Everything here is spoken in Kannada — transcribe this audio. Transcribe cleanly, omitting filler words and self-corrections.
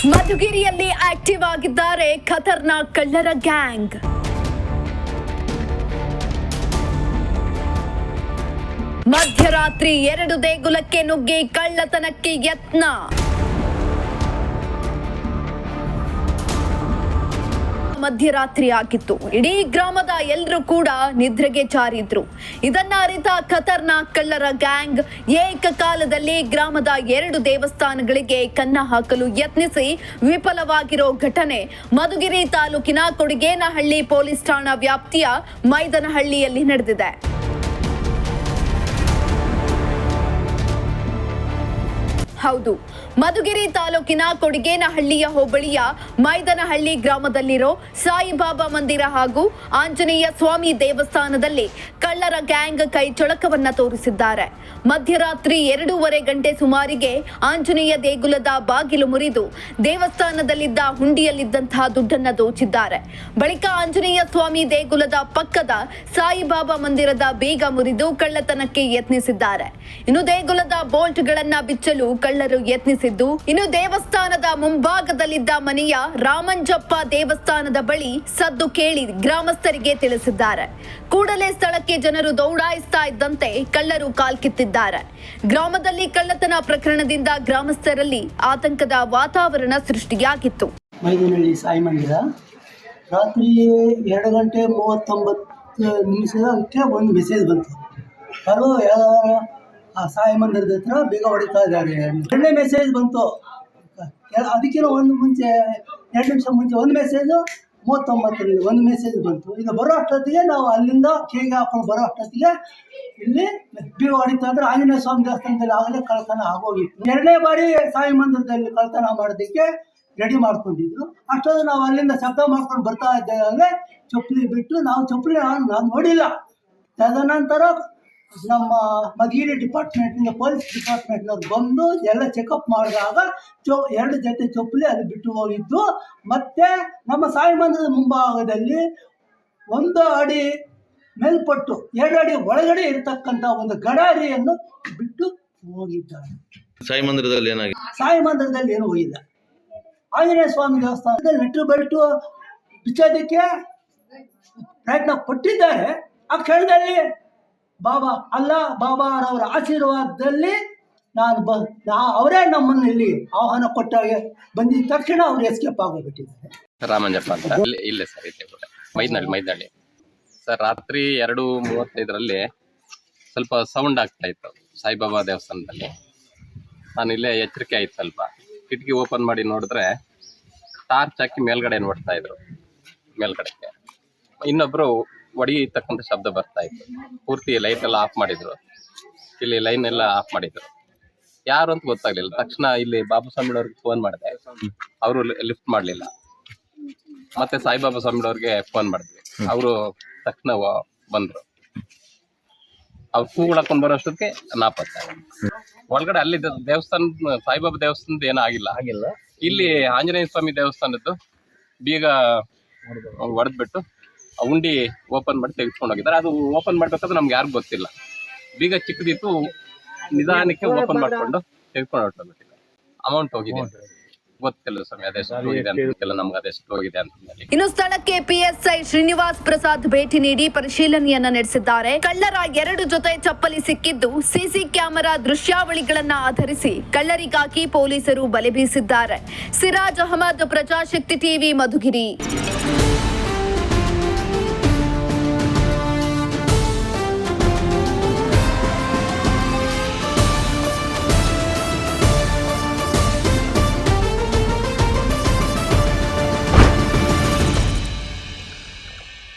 ಮಧುಗಿರಿಯಲ್ಲಿ ಆಕ್ಟಿವ್ ಆಗಿದ್ದಾರೆ ಖತರ್ನಾಕ್ ಕಳ್ಳರ ಗ್ಯಾಂಗ್. ಮಧ್ಯರಾತ್ರಿ 2 ದೇಗುಲಕ್ಕೆ ನುಗ್ಗಿ ಕಳ್ಳತನಕ್ಕೆ ಯತ್ನ. ಮಧ್ಯರಾತ್ರಿ ಆಗಿತ್ತು. ಇಡೀ ಗ್ರಾಮದ ಎಲ್ಲರೂ ಕೂಡ ನಿದ್ರೆಗೆ ಜಾರಿದ್ರು. ಇದನ್ನ ಅರಿತ ಖತರ್ನಾಕ್ ಕಳ್ಳರ ಗ್ಯಾಂಗ್ ಏಕಕಾಲದಲ್ಲಿ ಗ್ರಾಮದ 2 ದೇವಸ್ಥಾನಗಳಿಗೆ ಕನ್ನ ಹಾಕಲು ಯತ್ನಿಸಿ ವಿಫಲವಾಗಿರೋ ಘಟನೆ ಮಧುಗಿರಿ ತಾಲೂಕಿನ ಕೊಡಿಗೇನಹಳ್ಳಿ ಪೊಲೀಸ್ ಠಾಣಾ ವ್ಯಾಪ್ತಿಯ ಮೈದನಹಳ್ಳಿಯಲ್ಲಿ ನಡೆದಿದೆ. ಹೌದು, ಮಧುಗಿರಿ ತಾಲೂಕಿನ ಕೊಡಿಗೇನಹಳ್ಳಿಯ ಹೋಬಳಿಯ ಮೈದನಹಳ್ಳಿ ಗ್ರಾಮದಲ್ಲಿರೋ ಸಾಯಿಬಾಬಾ ಮಂದಿರ ಹಾಗೂ ಆಂಜನೇಯ ಸ್ವಾಮಿ ದೇವಸ್ಥಾನದಲ್ಲಿ ಕಳ್ಳರ ಗ್ಯಾಂಗ್ ಕೈಚಳಕವನ್ನ ತೋರಿಸಿದ್ದಾರೆ. ಮಧ್ಯರಾತ್ರಿ 2:30 ಗಂಟೆ ಸುಮಾರಿಗೆ ಆಂಜನೇಯ ದೇಗುಲದ ಬಾಗಿಲು ಮುರಿದು ದೇವಸ್ಥಾನದಲ್ಲಿದ್ದ ಹುಂಡಿಯಲ್ಲಿದ್ದಂತಹ ದುಡ್ಡನ್ನ ದೋಚಿದ್ದಾರೆ. ಬಳಿಕ ಆಂಜನೇಯ ಸ್ವಾಮಿ ದೇಗುಲದ ಪಕ್ಕದ ಸಾಯಿಬಾಬಾ ಮಂದಿರದ ಬೀಗ ಮುರಿದು ಕಳ್ಳತನಕ್ಕೆ ಯತ್ನಿಸಿದ್ದಾರೆ. ಇನ್ನು ದೇಗುಲದ ಬೋಲ್ಟ್ಗಳನ್ನ ಬಿಚ್ಚಲು ಕಳ್ಳರು ಯತ್ನಿಸಿದ್ದು, ಇನ್ನು ದೇವಸ್ಥಾನದ ಮುಂಭಾಗದಲ್ಲಿದ್ದ ಮನೆಯ ರಾಮಂಜಪ್ಪ ದೇವಸ್ಥಾನದ ಬಳಿ ಸದ್ದು ಕೇಳಿ ಗ್ರಾಮಸ್ಥರಿಗೆ ತಿಳಿಸಿದ್ದಾರೆ. ಕೂಡಲೇ ಸ್ಥಳಕ್ಕೆ ಜನರು ದೌಡಾಯಿಸ್ತಾ ಇದ್ದಂತೆ ಕಳ್ಳರು ಕಾಲ್ಕಿತ್ತಿದ್ದಾರೆ. ಗ್ರಾಮದಲ್ಲಿ ಕಳ್ಳತನ ಪ್ರಕರಣದಿಂದ ಗ್ರಾಮಸ್ಥರಲ್ಲಿ ಆತಂಕದ ವಾತಾವರಣ ಸೃಷ್ಟಿಯಾಗಿತ್ತು. ಮೈದನಹಳ್ಳಿ ಸಾಯಿ ಮಂದಿರ ರಾತ್ರಿ 2:39 ಒಂದು ಮೆಸೇಜ್ ಬಂತು. ಯಾರೋ ಆ ಸಾಯಿ ಮಂದಿರದ ಹತ್ರ ಬೇಗ ಹೊಡಿತಾ ಇದ್ದಾರೆ. 2ನೇ ಮೆಸೇಜ್ ಬಂತು. ಅದಕ್ಕಿಂತ ಒಂದು ಮುಂಚೆ 2 ನಿಮಿಷ ಮುಂಚೆ ಒಂದು ಮೆಸೇಜು 39ರಲ್ಲಿ ಒಂದು ಮೆಸೇಜ್ ಬಂತು. ಇದು ಬರೋ ಅಷ್ಟೊತ್ತಿಗೆ ನಾವು ಅಲ್ಲಿಂದ ಕೇಗೆ ಹಾಕೊಂಡು ಬರೋ ಅಷ್ಟೊತ್ತಿಗೆ ಇಲ್ಲಿ ಬೇಗ ಹೊಡಿತಾ ಇದ್ರೆ ಆಂಜನೇಯ ಸ್ವಾಮಿ ದೇವಸ್ಥಾನದಲ್ಲಿ ಆಗಲೇ ಕಳ್ತನ ಆಗೋಗಿತ್ತು. 2ನೇ ಬಾರಿ ಸಾಯಿ ಮಂದಿರದಲ್ಲಿ ಕಳ್ತನ ಮಾಡೋದಕ್ಕೆ ರೆಡಿ ಮಾಡ್ಕೊಂಡಿದ್ರು. ಅಷ್ಟೊಂದು ನಾವು ಅಲ್ಲಿಂದ ಶಬ್ದ ಮಾಡ್ಕೊಂಡು ಬರ್ತಾ ಇದ್ದೇವೆ. ಚಪ್ಪಲಿ ಬಿಟ್ಟು ನಾವು ಚಪ್ಪಲಿ ನಾನು ನೋಡಿಲ್ಲ. ತದನಂತರ ನಮ್ಮ ಮಧುಗಿರಿ ಡಿಪಾರ್ಟ್ಮೆಂಟಿಂದ ಪೊಲೀಸ್ ಡಿಪಾರ್ಟ್ಮೆಂಟ್ನವ್ರು ಬಂದು ಎಲ್ಲ ಚೆಕಪ್ ಮಾಡಿದಾಗ 2 ಜೊತೆ ಚಪ್ಪಲಿ ಅಲ್ಲಿ ಬಿಟ್ಟು ಹೋಗಿದ್ದು. ಮತ್ತು ನಮ್ಮ ಸಾಯಿ ಮಂದಿರದ ಮುಂಭಾಗದಲ್ಲಿ 1 ಅಡಿ ಮೇಲ್ಪಟ್ಟು 2 ಅಡಿ ಒಳಗಡೆ ಇರತಕ್ಕಂಥ ಒಂದು ಗಡಾರಿಯನ್ನು ಬಿಟ್ಟು ಹೋಗಿದ್ದಾರೆ. ಸಾಯಿ ಮಂದಿರದಲ್ಲಿ ಏನಾಗಿದೆ? ಸಾಯಿ ಮಂದಿರದಲ್ಲಿ ಏನು ಹೋಗಿಲ್ಲ. ಆಂಜನೇಯ ಸ್ವಾಮಿ ದೇವಸ್ಥಾನದಲ್ಲಿ ನೆಟ್ಟು ಬೆಲ್ಟು ಬಿಚ್ಚೋದಕ್ಕೆ ಪ್ರಯತ್ನ ಪಟ್ಟಿದ್ದಾರೆ. ಆ ಕ್ಷಣದಲ್ಲಿ ಬಾಬಾರವರ ಆಶೀರ್ವಾದದಲ್ಲಿ ಅವರೇ ನಮ್ಮನ್ನು ಇಲ್ಲಿ ಆಹ್ವಾನ ಕೊಟ್ಟಾಗ ಬಂದಿದ್ದ ತಕ್ಷಣ ಅವರು ಎಸ್ಕೇಪ್ ಆಗೋಗ್ಬಿಟ್ಟಿದ್ದಾರೆ. ರಾಮಂಜಪ್ಪ ಅಂತ ಇಲ್ಲೇ ಸರ್ ಇದೆ ಮೈದನಹಳ್ಳಿ ಸರ್. ರಾತ್ರಿ 2:35ರಲ್ಲಿ ಸ್ವಲ್ಪ ಸೌಂಡ್ ಆಗ್ತಾ ಇತ್ತು ಸಾಯಿಬಾಬಾ ದೇವಸ್ಥಾನದಲ್ಲಿ. ನಾನು ಇಲ್ಲೇ ಎಚ್ಚರಿಕೆ ಆಯ್ತು. ಸ್ವಲ್ಪ ಕಿಟಕಿ ಓಪನ್ ಮಾಡಿ ನೋಡಿದ್ರೆ ಟಾರ್ಚ್ ಹಾಕಿ ಮೇಲ್ಗಡೆ ನೋಡ್ತಾ ಇದ್ರು. ಮೇಲ್ಗಡೆಗೆ ಇನ್ನೊಬ್ರು ಹೊಡಿತಕ್ಕಂಥ ಶಬ್ದ ಬರ್ತಾ ಇತ್ತು. ಪೂರ್ತಿ ಲೈಟ್ ಎಲ್ಲ ಆಫ್ ಮಾಡಿದ್ರು, ಇಲ್ಲಿ ಲೈನ್ ಎಲ್ಲ ಆಫ್ ಮಾಡಿದ್ರು. ಯಾರು ಅಂತ ಗೊತ್ತಾಗ್ಲಿಲ್ಲ. ತಕ್ಷಣ ಇಲ್ಲಿ ಬಾಬಾ ಸ್ವಾಮಿಯವ್ರಿಗೆ ಫೋನ್ ಮಾಡಿದೆ, ಅವರು ಲಿಫ್ಟ್ ಮಾಡಲಿಲ್ಲ. ಮತ್ತೆ ಸಾಯಿಬಾಬಾ ಸ್ವಾಮಿಯವ್ರಿಗೆ ಫೋನ್ ಮಾಡಿದ್ವಿ, ಅವರು ತಕ್ಷಣ ಬಂದ್ರು. ಅವ್ರು ಕೂಗಳಾಕೊಂಡು ಬರೋಷ್ಟೊತ್ತಿಗೆ ನಾಪತ್ತ. ಒಳಗಡೆ ಅಲ್ಲಿ ದೇವಸ್ಥಾನ ಸಾಯಿಬಾಬಾ ದೇವಸ್ಥಾನದ ಏನೂ ಆಗಿಲ್ಲ. ಇಲ್ಲಿ ಆಂಜನೇಯ ಸ್ವಾಮಿ ದೇವಸ್ಥಾನದ್ದು ಬೀಗ ಹೊಡೆದ್ಬಿಟ್ಟು ಉಂಡಿ ಓಪನ್ ಮಾಡಿ ತೆಗೆದುಕೊಂಡು ಹೋಗಿದ್ದಾರೆ. ಅದು ಓಪನ್ ಮಾಡ್ಬೇಕಾದ್ರೆ ನಮ್ಗೆ ಯಾರಿಗೂ ಗೊತ್ತಿಲ್ಲ. ಬೀಗ ಚಿಕ್ಕದಿತ್ತು, ನಿಧಾನಕ್ಕೆ ಓಪನ್ ಮಾಡ್ಕೊಂಡು ತೆಗೆದುಕೊಂಡು ಹೊರಟೋಗ್ಬಿಟ್ಟಿದೆ. ಅಮೌಂಟ್ ಹೋಗಿದೆ ಗೊತ್ತಿಲ್ಲ ಸ್ವಾಮಿ, ಅದೆಷ್ಟು ಹೋಗಿದೆ ಅಂತ ಗೊತ್ತಿಲ್ಲ ನಮ್ಗೆ, ಅದೆಷ್ಟು ಹೋಗಿದೆ ಅಂತ. ಇನ್ನು ಸ್ಥಳಕ್ಕೆ PSI ಶ್ರೀನಿವಾಸ್ ಪ್ರಸಾದ್ ಭೇಟಿ ನೀಡಿ ಪರಿಶೀಲನೆಯನ್ನ ನಡೆಸಿದ್ದಾರೆ. ಕಳ್ಳರ 2 ಜೊತೆ ಚಪ್ಪಲಿ ಸಿಕ್ಕಿದ್ದು ಸಿಸಿ ಕ್ಯಾಮೆರಾ ದೃಶ್ಯಾವಳಿಗಳನ್ನ ಆಧರಿಸಿ ಕಳ್ಳರಿಗಾಗಿ ಪೊಲೀಸರು ಬಲೆ ಬೀಸಿದ್ದಾರೆ. ಸಿರಾಜ್ ಅಹಮದ್, ಪ್ರಜಾಶಕ್ತಿ ಟಿವಿ, ಮಧುಗಿರಿ.